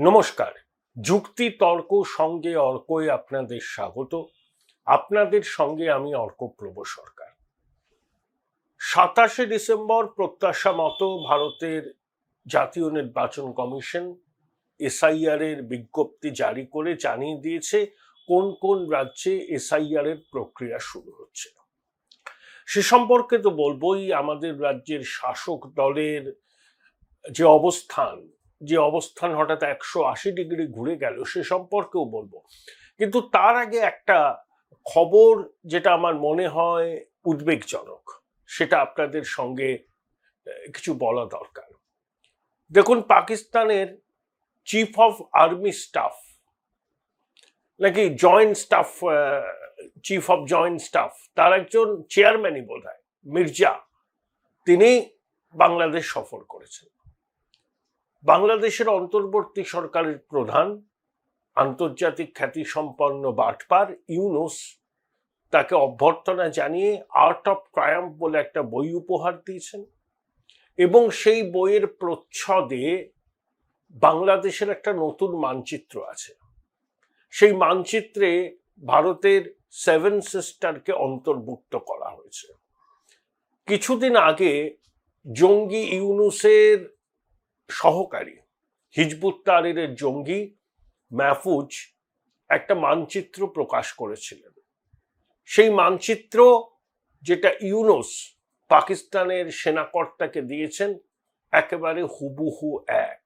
নমস্কার। যুক্তি তর্ক সঙ্গে অর্কয়ে আপনাদের স্বাগত। আপনাদের সঙ্গে আমি অর্কপ্রভ সরকার। 27শে ডিসেম্বর প্রত্যাশা মতো ভারতের জাতীয় নির্বাচন কমিশন এসআইআর এর বিজ্ঞপ্তি জারি করে জানিয়ে দিয়েছে কোন কোন রাজ্যে এসআইআর এর প্রক্রিয়া শুরু হচ্ছে। সে সম্পর্কে তো বলবোই, আমাদের রাজ্যের শাসক দলের যে অবস্থান হঠাৎ 180 ডিগ্রি ঘুরে গেল সে সম্পর্কেও বলবো। কিন্তু তার আগে একটা খবর যেটা আমার মনে হয় উদ্বেগজনক, সেটা আপনাদের সঙ্গে কিছু বলা দরকার। দেখুন, পাকিস্তানের চিফ অফ আর্মি স্টাফ নাকি চিফ অফ জয়েন্ট স্টাফ, তার একজন চেয়ারম্যানই বোধহয় মির্জা, তিনি বাংলাদেশ সফর করেছেন। বাংলাদেশের অন্তর্বর্তী সরকারের প্রধান, আন্তর্জাতিক খ্যাতিসম্পন্ন বাটপার ইউনুস তাকে অভ্যর্থনা জানিয়ে আর্ট অফ ট্রায়াম্ফ বলে একটা বই উপহার দিয়েছেন, এবং সেই বইয়ের প্রচ্ছদে বাংলাদেশের একটা নতুন মানচিত্র আছে। সেই মানচিত্রে ভারতের 7 সিস্টারকে অন্তর্ভুক্ত করা হয়েছে। কিছুদিন আগে জঙ্গি ইউনুসের সহকারী হিজবুত তাহরীরের জঙ্গি মাহফুজ একটা মানচিত্র প্রকাশ করেছিলেন। সেই মানচিত্র যেটা ইউনুস পাকিস্তানের সেনাকর্তাকে দিয়েছেন, একেবারে হুবহু এক।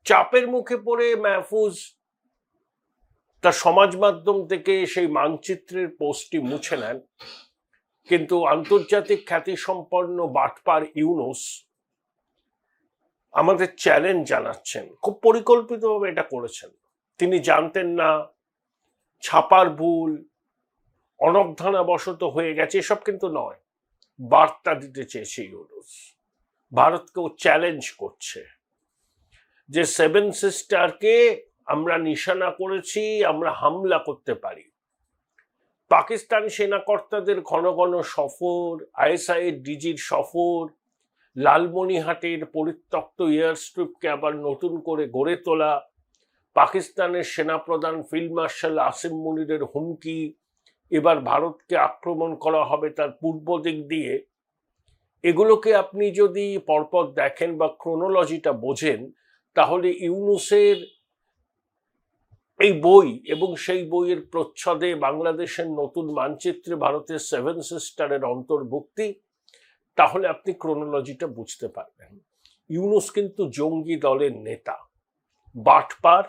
চাপের মুখে পড়ে মাহফুজ তার সমাজ মাধ্যম থেকে সেই মানচিত্রের পোস্টটি মুছে নেন, কিন্তু আন্তর্জাতিক খ্যাতিসম্পন্ন বাটপার ইউনুস আমাদের চ্যালেঞ্জ জানাচ্ছেন, খুব পরিকল্পিতভাবে এটা করেছেন। তিনি জানতেন না, ছাপার ভুল, অনবধানবশত হয়ে গেছে, এসব কিন্তু নয়। বার্তা দিতে চেয়েছে ইউনুস, ভারতকেও চ্যালেঞ্জ করছে যে 7 সিস্টারকে আমরা নিশানা করেছি, আমরা হামলা করতে পারি। পাকিস্তান সেনাকর্তাদের ঘন ঘন সফর, আইএসআই এর ডিজির সফর, লালমনিহাটের পরিত্যক্ত এয়ার স্ট্রিপকে আবার নতুন করে গড়ে তোলা, পাকিস্তানের সেনাপ্রধান ফিল্ড মার্শাল আসিম মুনিরের হুমকি, এবার ভারতকে আক্রমণ করা হবে তার পূর্ব দিক দিয়ে, এগুলোকে আপনি যদি পরপর দেখেন বা ক্রোনোলজিটা বোঝেন, তাহলে ইউনুসের এই বই এবং সেই বইয়ের প্রচ্ছদে বাংলাদেশের নতুন মানচিত্রে ভারতের 7 সিস্টারের অন্তর্ভুক্তি, তাহলে আপনি ক্রোনোলজিটা বুঝতে পারবেন। ইউনুস কিন্তু জঙ্গি দলের নেতা, বাটপার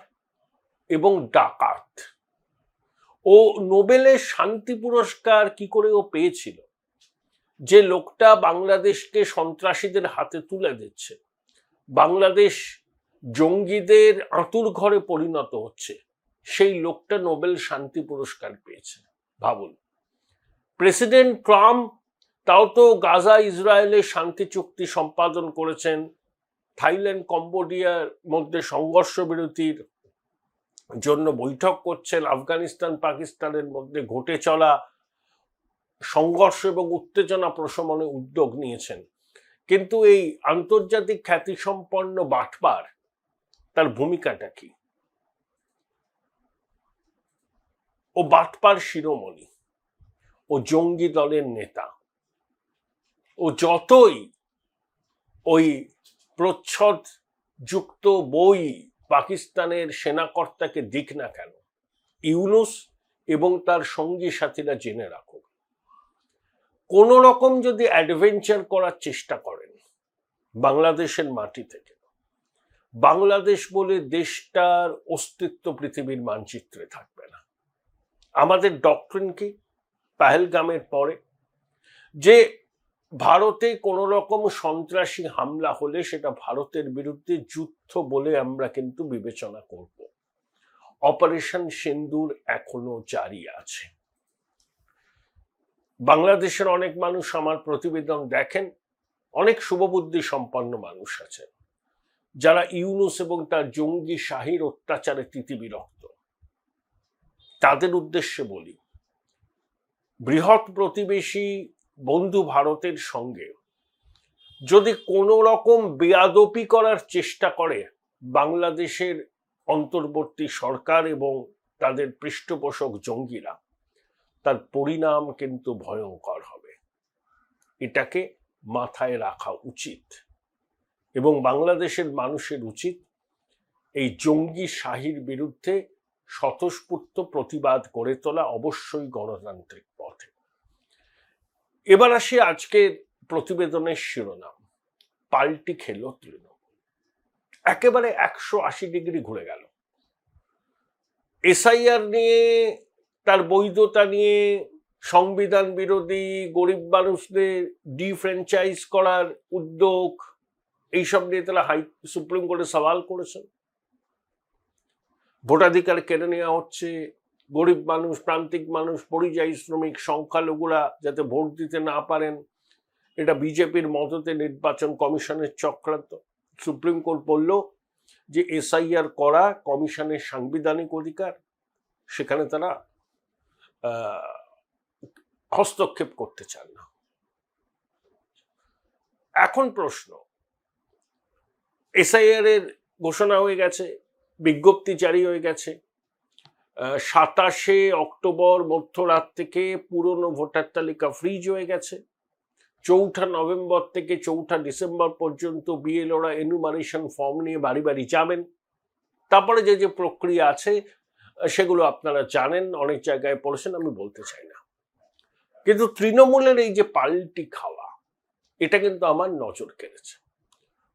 এবং ডাকাত। ও নোবেলের শান্তি পুরস্কার কি করে ও পেয়েছিল? যে লোকটা বাংলাদেশকে সন্ত্রাসীদের হাতে তুলে দিচ্ছে, বাংলাদেশ জঙ্গিদের আঁতুর ঘরে পরিণত হচ্ছে, সেই লোকটা নোবেল শান্তি পুরস্কার পেয়েছে। ভাবুন, প্রেসিডেন্ট ট্রাম্প তাও তো গাজা ইসরায়েলের শান্তি চুক্তি সম্পাদন করেছেন, থাইল্যান্ড কম্বোডিয়ার মধ্যে সংঘর্ষ বিরতির জন্য বৈঠক করছেন, আফগানিস্তান পাকিস্তানের মধ্যে ঘটে চলা সংঘর্ষ এবং উত্তেজনা প্রশমনে উদ্যোগ নিয়েছেন। কিন্তু এই আন্তর্জাতিক খ্যাতিসম্পন্ন বাটপার, তার ভূমিকাটা কি? ও বাটপার শিরোমণি, ও জঙ্গি দলের নেতা। ও যতই ওই প্রচ্ছদ যুক্ত বই পাকিস্তানের সেনাকর্তাকে দিক না কেন, ইউনুস এবং তার সঙ্গী সাথীরা জেনে রাখুন, কোন রকম যদি অ্যাডভেঞ্চার করার চেষ্টা করেন বাংলাদেশের মাটি থেকে, বাংলাদেশ বলে দেশটার অস্তিত্ব পৃথিবীর মানচিত্রে থাকবে না। আমাদের ডক্ট্রিন কি পাহেলগামের পরে, যে ভারতে কোন রকম সন্ত্রাসী হামলা হলে সেটা ভারতের বিরুদ্ধে যুদ্ধ বলে আমরা কিন্তু বিবেচনা করব। অপারেশন সিন্দুর এখনো জারি আছে। বাংলাদেশের অনেক মানুষ আমার প্রতিবেদন দেখেন, অনেক শুভবুদ্ধি সম্পন্ন মানুষ আছেন যারা ইউনুস এবং তার জঙ্গি শাহীর অত্যাচারে তিতিবিরক্ত। তাদের উদ্দেশ্যে বলি, বৃহৎ প্রতিবেশী বন্ধু ভারতের সঙ্গে যদি কোনো রকম বেয়াদপি করার চেষ্টা করে বাংলাদেশের অন্তর্বর্তী সরকার এবং তাদের পৃষ্ঠপোষক জঙ্গিরা, তার পরিণাম কিন্তু ভয়ঙ্কর হবে। এটাকে মাথায় রাখা উচিত এবং বাংলাদেশের মানুষের উচিত এই জঙ্গি শাহির বিরুদ্ধে স্বতঃস্ফূর্ত প্রতিবাদ গড়ে তোলা, অবশ্যই গণতান্ত্রিক পথে। এবার আসি আজকের প্রতিবেদনের শিরোনাম, পাল্টি খেল তৃণমূল। একেবারে 180 ডিগ্রি ঘুরে গেল। এসআইআর নিয়ে, তার বৈধতা নিয়ে, সংবিধান বিরোধী, গরিব মানুষদের ডিফ্র্যাঞ্চাইজ করার উদ্যোগ, এইসব নিয়ে তারা সুপ্রিম কোর্টে সওয়াল করেছেন। ভোটাধিকার কেড়ে নেওয়া হচ্ছে, গরিব মানুষ, প্রান্তিক মানুষ, পরিযায়ী শ্রমিক, সংখ্যালঘুরা যাতে ভোট দিতে না পারেন, এটা বিজেপির মদতে নির্বাচন কমিশনের চক্রান্ত। সুপ্রিম কোর্ট বলল যে এসআইআর করা কমিশনের সাংবিধানিক অধিকার, সেখানে তারা হস্তক্ষেপ করতে চান না। এখন প্রশ্ন, এসআইআর এর ঘোষণা হয়ে গেছে, বিজ্ঞপ্তি জারি হয়ে গেছে, 27 অক্টোবর মধ্যরাত থেকে পুরনো ভোটার তালিকা ফ্রিজ হয়ে গেছে, 4 নভেম্বর থেকে 4 ডিসেম্বর পর্যন্ত বিএলওরা এনুমারেশন ফর্ম নিয়ে বাড়ি বাড়ি যাবেন। তারপরে যে যে প্রক্রিয়া আছে সেগুলো আপনারা জানেন, অনেক জায়গায় পড়েছেন, আমি বলতে চাই না। কিন্তু তৃণমূলের এই যে পাল্টি খাওয়া, এটা কিন্তু আমার নজর কেড়েছে।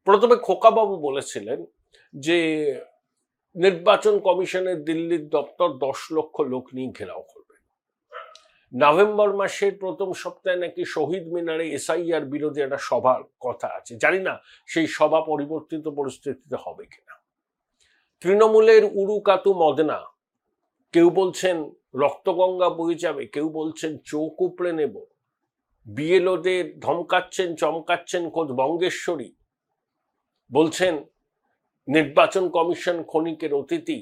প্রথমে খোকাবাবু বলেছিলেন যে নির্বাচন কমিশনের দিল্লির দপ্তর 10 লক্ষ লোক নিয়ে ঘেরাও করবে। নভেম্বর মাসের প্রথম সপ্তাহে নাকি শহীদ মিনারে এসআইআর বিরোধী একটা সভার কথা আছে। জানি না সেই সভা পরিবর্তিত পরিস্থিতিতে হবে কিনা। তৃণমূলের উরুকাতু মদনা, কেউ বলছেন রক্তগঙ্গা বয়ে যাবে, কেউ বলছেন চোখ উপড়ে নেব, বিএলওদের ধমকাচ্ছেন চমকাচ্ছেন খোদ বঙ্গেশ্বরী, বলছেন নির্বাচন কমিশন ক্ষণিকের অতিথি,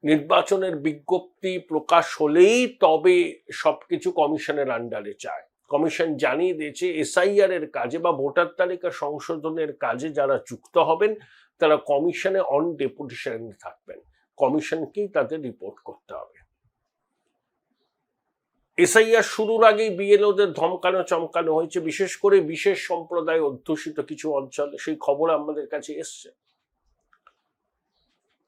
নির্বাচনের বিজ্ঞপ্তি প্রকাশ হলেই তবে সবকিছু কমিশনের আন্ডারে চায়। কমিশন জানিয়ে দিয়েছে এসআইআর এর কাজে বা ভোটার তালিকা সংশোধনের কাজে যারা যুক্ত হবেন তারা কমিশনে অন ডেপুটেশন থাকবেন, কমিশনকেই তাদের রিপোর্ট করতে হবে। এসআইআর শুরুর আগেই বিএলওদের ধমকানো চমকানো হয়েছে, বিশেষ করে বিশেষ সম্প্রদায় অধ্যুষিত কিছু অঞ্চলে, সেই খবর আমাদের কাছে এসছে।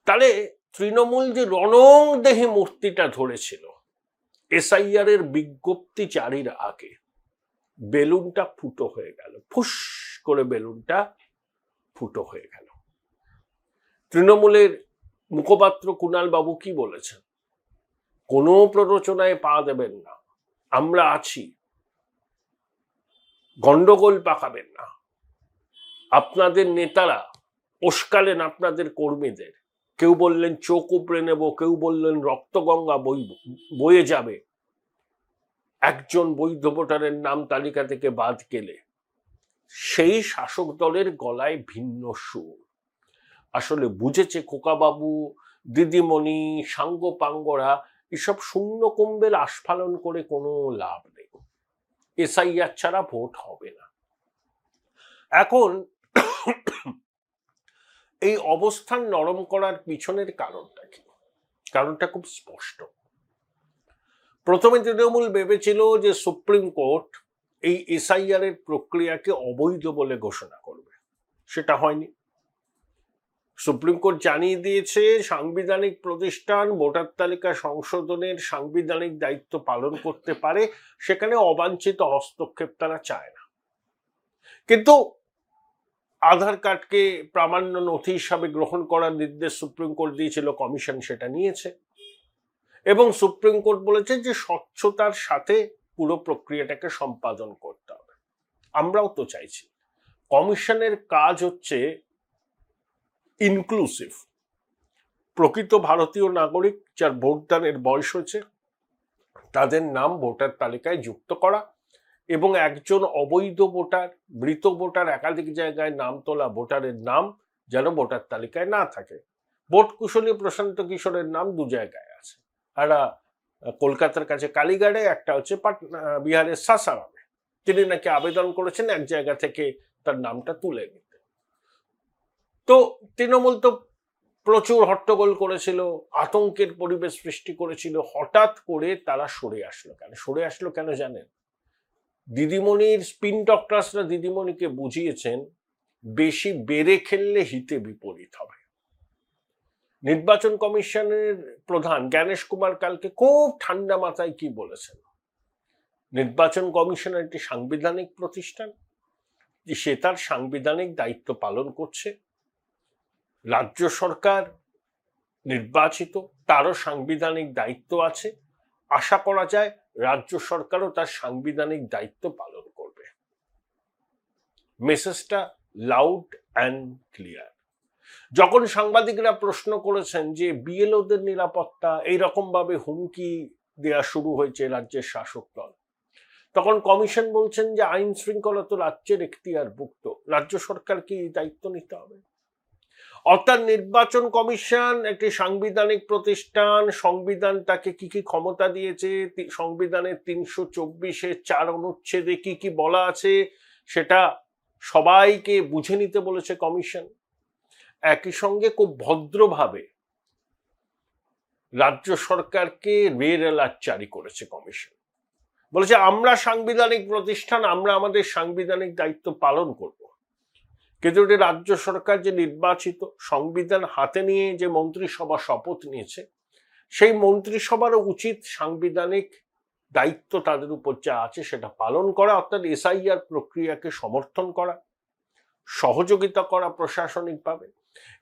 তাহলে তৃণমূল যে রণদেহী মূর্তিটা ধরেছিল এসআইআর এর বিজ্ঞপ্তি জারির আগে, বেলুনটা ফুটো হয়ে গেল, ফুস করে বেলুনটা ফুটো হয়ে গেল। তৃণমূলের মুখপাত্র কুণাল বাবু কি বলেছেন? কোনো প্ররোচনায় পা দেবেন না, আমরা আছি, গন্ডগোল পাকাবেন না। আপনাদের নেতারা উস্কালেন আপনাদের কর্মীদের, কেউ বললেন চোখ উপড়ে নেব, কেউ বললেন রক্তগঙ্গা বয়ে যাবে। একজন বৈধ ভোটারের নাম তালিকা থেকে বাদ গেলে সেই শাসক দলের গলায় ভিন্ন সুর। আসলে বুঝেছে খোকাবাবু, দিদিমণি, সাঙ্গ পাঙ্গরা, এসব শূন্য কুম্ভের আস্ফালন করে কোনো লাভ নেই। এসআইআর ছাড়া ভোট হবে না। এখন এই অবস্থান নরম করার পিছনের কারণটা কি? কারণটা খুব স্পষ্ট। প্রথমে তৃণমূল ভেবেছিল যে সুপ্রিম কোর্ট এই এসআইআর এর প্রক্রিয়াকে অবৈধ বলে ঘোষণা করবে, সেটা হয়নি। সুপ্রিম কোর্ট জানিয়ে দিয়েছে সাংবিধানিক প্রতিষ্ঠান ভোটার তালিকা সংশোধনের সাংবিধানিক দায়িত্ব পালন করতে পারে, সেখানে অবাঞ্ছিত হস্তক্ষেপ তারা চায় না। কিন্তু আধার কার্ডকে প্রামাণ্য নথি হিসাবে গ্রহণ করার নির্দেশ সুপ্রিম কোর্ট দিয়েছিল, কমিশন সেটা নিয়েছে এবং সুপ্রিম কোর্ট বলেছে যে স্বচ্ছতার সাথে পুরো প্রক্রিয়াটাকে সম্পাদন করতে হবে। আমরাও তো চাইছি। কমিশনের কাজ হচ্ছে ইনক্লুসিভ, প্রকৃত ভারতীয় নাগরিক যার ভোটদানের বয়স হয়েছে তাদের নাম ভোটার তালিকায় যুক্ত করা এবং একজন অবৈধ ভোটার, মৃত ভোটার, একাধিক জায়গায় নাম তোলা ভোটারের নাম যেন ভোটার তালিকায় না থাকে। ভোট কুশলী প্রশান্ত কিশোরের নাম 2 জায়গায় আছে, একটা কলকাতার কাছে কালীঘাটে, একটা হচ্ছে বিহারের সাসারামে। তিনি নাকি আবেদন করেছেন এক জায়গা থেকে তার নামটা তুলে নিতে। তো তো তৃণমূল তো প্রচুর হট্টগোল করেছিল, আতঙ্কের পরিবেশ সৃষ্টি করেছিল। হঠাৎ করে তারা সরে আসলো কেন জানেন? দিদিমণির স্পিন ডক্টরসরা দিদিমণিকে বুঝিয়েছেন বেশি বেড়ে খেললে হিতে বিপরীত হবে। নির্বাচন কমিশনের প্রধান জ্ঞানেশ কুমার কালকে খুব ঠান্ডা মাথায় কি বলেছেন, নির্বাচন কমিশন একটি সাংবিধানিক প্রতিষ্ঠান, যে সে তার সাংবিধানিক দায়িত্ব পালন করছে। রাজ্য সরকার নির্বাচিত, তারও সাংবিধানিক দায়িত্ব আছে। আশা করা যায় রাজ্য সরকারও তার সাংবিধানিক দায়িত্ব পালন করবে। মেসেজটা লাউড অ্যান্ড ক্লিয়ার। যখন সাংবাদিকরা প্রশ্ন করেছেন যে বিএলওদের নিরাপত্তা এইরকম ভাবে হুমকি দেয়া শুরু হয়েছে রাজ্যের শাসক দল, তখন কমিশন বলছেন যে আইন শৃঙ্খলা তো রাজ্যের এখতিয়ারভুক্ত, রাজ্য সরকারকে এই দায়িত্ব নিতে হবে। অর্থাৎ নির্বাচন কমিশন একটি সাংবিধানিক প্রতিষ্ঠান, সংবিধান তাকে কি কি ক্ষমতা দিয়েছে, সংবিধানের 324-4 অনুচ্ছেদে কি কি বলা আছে সেটা সবাইকে বুঝে নিতে বলেছে কমিশন। একই সঙ্গে খুব ভদ্রভাবে রাজ্য সরকারকে রেড অ্যালার্ট জারি করেছে কমিশন। বলেছে আমরা সাংবিধানিক প্রতিষ্ঠান, আমরা আমাদের সাংবিধানিক দায়িত্ব পালন করব। কিন্তু রাজ্য সরকার যে নির্বাচিত, সংবিধান হাতে নিয়ে যে মন্ত্রিসভা শপথ নিয়েছে, সেই মন্ত্রিসভারও উচিত সাংবিধানিক দায়িত্ব তাদের উপর যা আছে সেটা পালন করা, অর্থাৎ এসআইআর প্রক্রিয়াকে সমর্থন করা, সহযোগিতা করা প্রশাসনিকভাবে,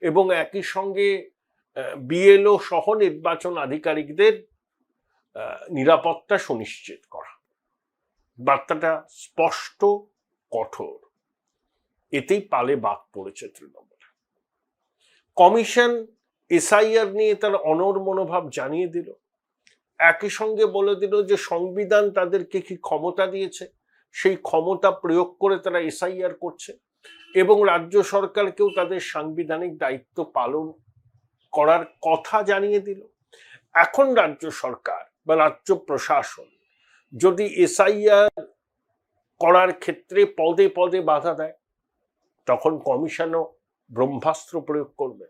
এবং একই সঙ্গে বিএলও সহ নির্বাচন আধিকারিকদের নিরাপত্তা সুনিশ্চিত করা। বার্তাটা স্পষ্ট, কঠোর, এতেই পালে বাদ পড়েছে তৃণমূল। কমিশন এসআইআর নিয়ে তার অনড় মনোভাব জানিয়ে দিল, একই সঙ্গে বলে দিল যে সংবিধান তাদেরকে কি ক্ষমতা দিয়েছে, সেই ক্ষমতা প্রয়োগ করে তারা এসআইআর করছে, এবং রাজ্য সরকারকেও তাদের সাংবিধানিক দায়িত্ব পালন করার কথা জানিয়ে দিল। এখন রাজ্য সরকার বা রাজ্য প্রশাসন যদি এসআইআর করার ক্ষেত্রে পদে পদে বাধা দেয়, তখন কমিশনও ব্রহ্মাস্ত্র প্রয়োগ করবে।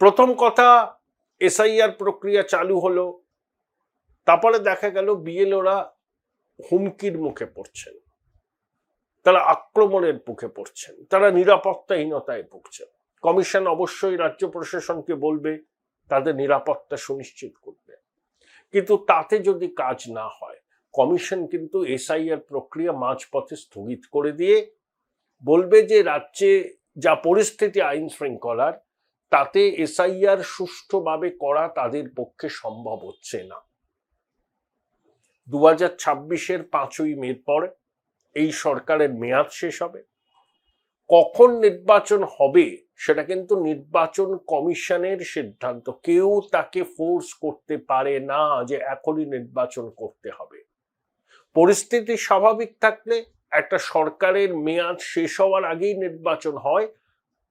প্রথম কথা, এসআইআর প্রক্রিয়া চালু হলো, তারপরে দেখা গেল বিএলওরা হুমকির মুখে পড়ছেন, তারা আক্রমণের মুখে পড়ছেন, তারা নিরাপত্তাহীনতায় ভুগছেন। কমিশন অবশ্যই রাজ্য প্রশাসনকে বলবে তাদের নিরাপত্তা সুনিশ্চিত করবে, কিন্তু তাতে যদি কাজ না হয়, কমিশন কিন্তু এসআইআর প্রক্রিয়া মাঝপথে স্থগিত করে দিয়ে বলবে যে রাজ্যে যা পরিস্থিতি আইন শৃঙ্খলার, তাতে এসআইআর সুষ্ঠুভাবে করা তাদের পক্ষে সম্ভব হচ্ছে না। 2026-এর 5ই মে পরে এই সরকারের মেয়াদ শেষ হবে। কখন নির্বাচন হবে সেটা কিন্তু নির্বাচন কমিশনের সিদ্ধান্ত, কেউ তাকে ফোর্স করতে পারে না যে এখনই নির্বাচন করতে হবে। পরিস্থিতি স্বাভাবিক থাকলে একটা সরকারের মেয়াদ শেষ হওয়ার আগেই নির্বাচন হয়।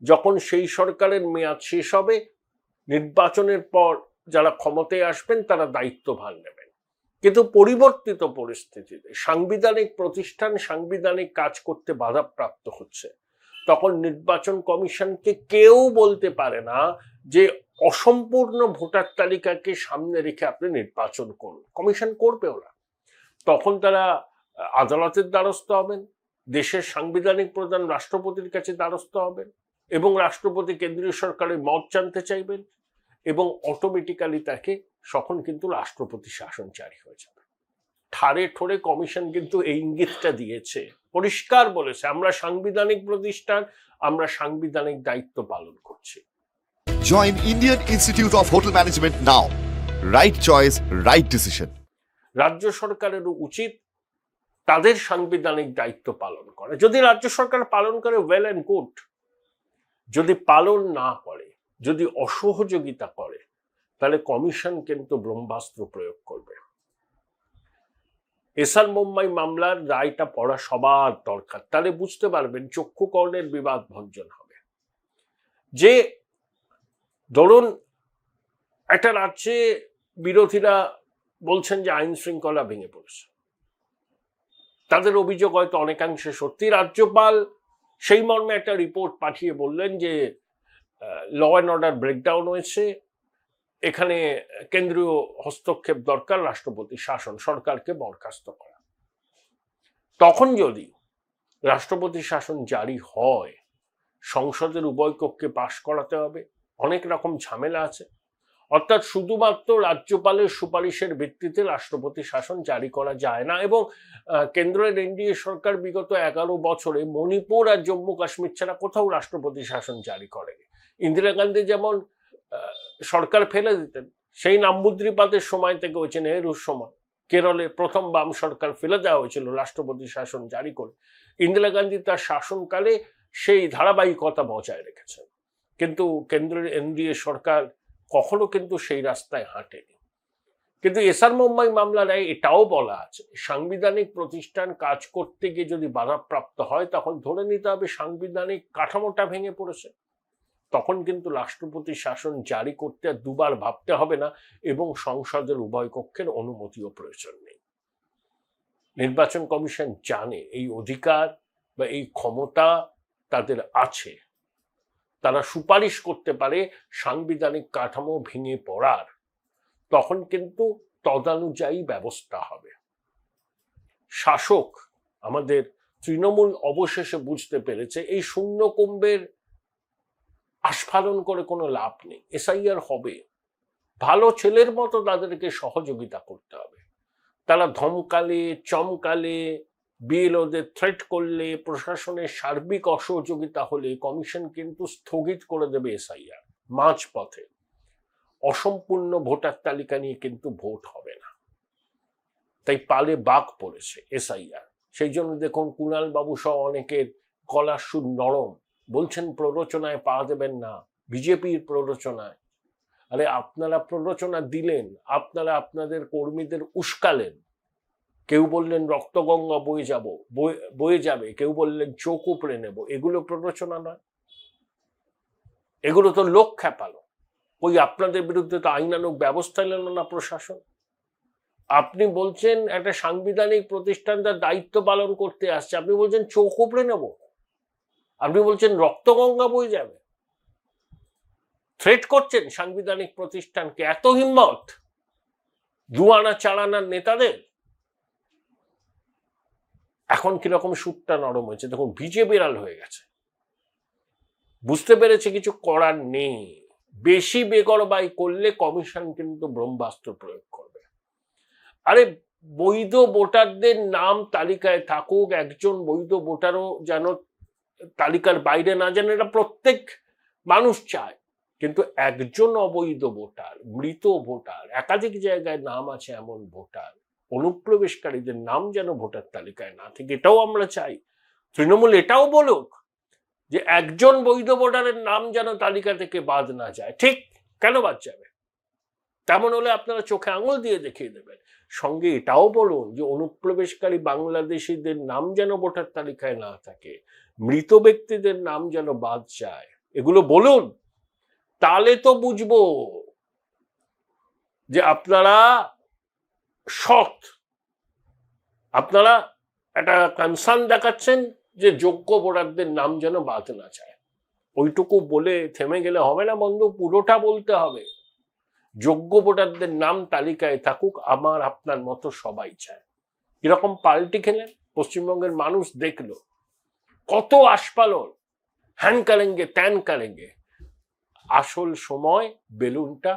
যখন সেই সরকারের মেয়াদ শেষ হবে, নির্বাচনের পর যারা ক্ষমতায় আসবেন তারা দায়িত্বভার নেবেন। কিন্তু পরিবর্তিত পরিস্থিতিতে সাংবিধানিক প্রতিষ্ঠান সাংবিধানিক কাজ করতে বাধাপ্রাপ্ত হচ্ছে, তখন নির্বাচন কমিশনকে কেউ বলতে পারে না যে অসম্পূর্ণ ভোটার তালিকাকে সামনে রেখে আপনি নির্বাচন করুন। কমিশন করবেও না। তখন তারা আদালতের দ্বারস্থ হবেন, দেশের সাংবিধানিক প্রধান রাষ্ট্রপতির কাছে দ্বারস্থ হবেন, এবং রাষ্ট্রপতি কেন্দ্রীয় সরকারের মত জানতে চাইবেন, এবং অটোমেটিক্যালি তাকে তখন কিন্তু রাষ্ট্রপতি শাসন জারি হয়ে যাবে। ঠারে ঠোরে কমিশন কিন্তু এই ইঙ্গিতটা দিয়েছে, পরিষ্কার বলেছে আমরা সাংবিধানিক প্রতিষ্ঠান, আমরা সাংবিধানিক দায়িত্ব পালন করছি। Join Indian Institute of Hotel Management now. Right choice, right decision. রাজ্য সরকারেরও উচিত তাদের সাংবিধানিক দায়িত্ব পালন করে। যদি রাজ্য সরকার পালন করে, ওয়েল অ্যান্ড গুড। যদি পালন না করে, যদি অসহযোগিতা করে, তাহলে কমিশন কিন্তু ব্রহ্মাস্ত্র প্রয়োগ করবে। এসআর মুম্বাই মামলার রায়টা পড়া সবার দরকার, তাহলে বুঝতে পারবেন চক্ষুকর্ণের বিবাদ ভঞ্জন হবে। যে ধরুন একটা রাজ্যে বিরোধীরা বলছেন যে আইন শৃঙ্খলা ভেঙে পড়েছে, তাদের অভিযোগ হয়তো অনেকাংশে সত্যি। রাজ্যপাল সেই মর্মে একটা রিপোর্ট পাঠিয়ে বললেন যে ল অ্যান্ড অর্ডার ব্রেকডাউন হয়েছে, এখানে কেন্দ্রীয় হস্তক্ষেপ দরকার, রাষ্ট্রপতি শাসন, সরকারকে বরখাস্ত করা। তখন যদি রাষ্ট্রপতি শাসন জারি হয়, সংসদের উভয় কক্ষে পাশ করাতে হবে, অনেক রকম ঝামেলা আছে। অর্থাৎ শুধুমাত্র রাজ্যপালের সুপারিশের ভিত্তিতে রাষ্ট্রপতি শাসন জারি করা যায় না। এবং কেন্দ্রের এনডিএ সরকার বিগত 11 বছরে মণিপুর আর জম্মু কাশ্মীর ছাড়া কোথাও রাষ্ট্রপতি শাসন জারি করেনি। ইন্দিরা গান্ধী যেমন সরকার ফেলে দিতেন, সেই নাম্বুদ্রিপাতের সময় থেকে হয়েছে নেহরুর সময় কেরলে প্রথম বাম সরকার ফেলে দেওয়া হয়েছিল রাষ্ট্রপতি শাসন জারি করে। ইন্দিরা গান্ধী তার শাসনকালে সেই ধারাবাহিকতা বজায় রেখেছেন, কিন্তু কেন্দ্রের এনডিএ সরকার কখনো কিন্তু সেই রাস্তায় হাঁটেনি। কিন্তু এসআর মুম্বাই মামলার এটাও বলা আছে, সাংবিধানিক প্রতিষ্ঠান কাজ করতে গিয়ে যদি বাধাপ্রাপ্ত হয়, তখন ধরে নিতে হবে সাংবিধানিক কাঠামোটা ভেঙে পড়েছে। তখন কিন্তু রাষ্ট্রপতি শাসন জারি করতে আর দুবার ভাবতে হবে না, এবং সংসদের উভয় কক্ষের অনুমতিও প্রয়োজন নেই। নির্বাচন কমিশন জানে এই অধিকার বা এই ক্ষমতা তাদের আছে, তারা সুপারিশ করতে পারে সাংবিধানিক কাঠামো ভেঙে পড়ার। তখন কিন্তু তদানুযায়ী ব্যবস্থা হবে। শাসক আমাদের তৃণমূল অবশেষে বুঝতে পেরেছে এই শূন্যকুম্ভের আস্ফালন করে কোনো লাভ নেই। এসআইআর হবে, ভালো ছেলের মতো তাদেরকে সহযোগিতা করতে হবে। তারা ধমকালে, চমকালে, বিএলওদের থ্রেট করলে, প্রশাসনের সার্বিক অসহযোগিতা হলে কমিশন কিন্তু স্থগিত করে দেবে এসআইআর মাঝপথে। অসম্পূর্ণ ভোটার তালিকা নিয়ে কিন্তু ভোট হবে না, তাই পালে বাঘ পড়েছে এসআইআর। সেই জন্য দেখুন কুণাল বাবু সহ অনেকের গলার সুর নরম, বলছেন প্ররোচনায় পা দেবেন না, বিজেপির প্ররোচনায়। আরে আপনারা প্ররোচনা দিলেন, আপনারা আপনাদের কর্মীদের উস্কালেন। কেউ বললেন রক্তগঙ্গা বয়ে যাবে, কেউ বললেন চোখ উপড়ে নেব। এগুলো প্ররোচনা নয়, এগুলো তো লোক খেপালো। ওই আপনাদের বিরুদ্ধে তো আইনানুগ ব্যবস্থা নিল না প্রশাসন। আপনি বলছেন একটা সাংবিধানিক প্রতিষ্ঠান তার দায়িত্ব পালন করতে আসছে, আপনি বলছেন চোখ উপড়ে নেব, আপনি বলছেন রক্তগঙ্গা বয়ে যাবে, থ্রেট করছেন সাংবিধানিক প্রতিষ্ঠানকে। এত হিম্মত দুয়ানা চালানার নেতাদের! এখন কিরকম সুরটা নরম হয়েছে দেখুন, ভিজে বিড়াল হয়ে গেছে, বুঝতে পেরেছে কিছু করার নেই। বেশি বেগরবাই করলে কমিশন কিন্তু ব্রহ্মাস্ত্র প্রয়োগ করবে। আরে বৈধ ভোটারদের নাম তালিকায় থাকুক, একজন বৈধ ভোটারও যেন তালিকার বাইরে না যেন, এটা প্রত্যেক মানুষ চায়। কিন্তু একজন অবৈধ ভোটার, মৃত ভোটার, একাধিক জায়গায় নাম আছে এমন ভোটার, অনুপ্রবেশকারীদের নাম যেন ভোটার তালিকায় না থাকে, এটাও আমরা চাই। তৃণমূল এটাও বলুক যে একজন বৈধ ভোটারের নাম যেন তালিকা থেকে বাদ না যায়। ঠিক, কেন বাদ যাবে? তেমন হলে আপনারা চোখে আঙুল দিয়ে দেখিয়ে দেবেন। সঙ্গে এটাও বলুন যে অনুপ্রবেশকারী বাংলাদেশিদের নাম যেন ভোটার তালিকায় না থাকে, মৃত ব্যক্তিদের নাম যেন বাদ যায়। এগুলো বলুন, তাহলে তো বুঝবো যে আপনারা সৎ, আপনারা একটা কনসার্ন দেখাচ্ছেন যে যোগ্য ভোটারদের নাম যেন বাদ না যায়। ওইটুকু বলে থেমে গেলে হবে না বন্ধু, পুরোটা বলতে হবে। যোগ্য ভোটারদের নাম তালিকায় থাকুক, আমার আপনার মতো সবাই চায়। এরকম পাল্টি খেলেন, পশ্চিমবঙ্গের মানুষ দেখলো কত আস্ফালন, হ্যান কারেঙ্গে ত্যান কারেঙ্গে। আসল সময় বেলুনটা